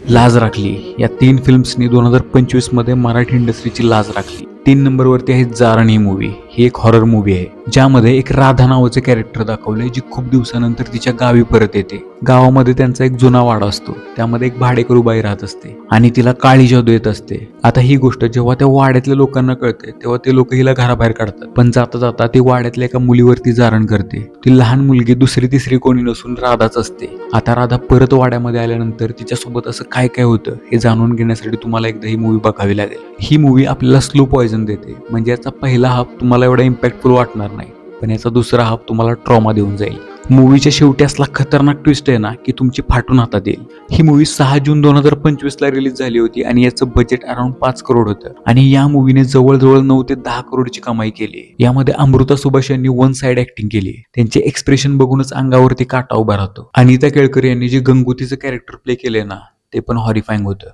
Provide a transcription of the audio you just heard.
लाज राखली या 3 फिल्म्सनी 2025 मध्ये मराठी इंडस्ट्रीची लाज राखली. 3 नंबरवरती आहे जारण ही मूवी. ही एक हॉरर मूवी आहे ज्यामध्ये एक राधा नावाचे कॅरेक्टर दाखवलंय जी खूप दिवसानंतर तिच्या गावी परत येते. गावामध्ये त्यांचा एक जुना वाडा असतो, त्यामध्ये एक भाडेकरू बाई राहत असते आणि तिला काळी जादू येत असते. आता ही गोष्ट जेव्हा त्या वाड्यातल्या लोकांना कळते तेव्हा ते लोक हिला घराबाहेर काढतात, पण जाता जाता ती वाड्यातल्या एका मुलीवरती जारण करते. ती लहान मुलगी दुसरी तिसरी कोणी नसून राधाच असते. आता राधा परत वाड्यामध्ये आल्यानंतर तिच्यासोबत असं काय काय होतं हे जाणून घेण्यासाठी तुम्हाला एकदा ही मूवी बघावी लागेल. ही मूवी आपल्याला स्लो पॉइझन देते, म्हणजे याचा पहिला हाफ तुम्हाला एवढा इम्पॅक्टफुल वाटणार नाही, पण याचा दुसरा हाफ तुम्हाला ट्रॉमा देऊन जाईल. मूवीच्या शेवटी असला खतरनाक ट्विस्ट आहे ना की तुमची फाटून हातात येईल. ही मूवी 6 जून 2025 ला रिलीज झाली होती आणि याचं बजेट अराउंड 5 करोड होतं आणि या मूवीने जवळजवळ 9 ते 10 करोडची कमाई केली. यामध्ये अमृता सुभाष यांनी वन साइड ऍक्टिंग केली. त्यांचे एक्सप्रेशन बघूनच अंगावरती काटा उभा राहतो. अनिता केळकर यांनी जे गंगोतीचं कॅरेक्टर प्ले केले ना ते पण हॉरिफाईंग होतं.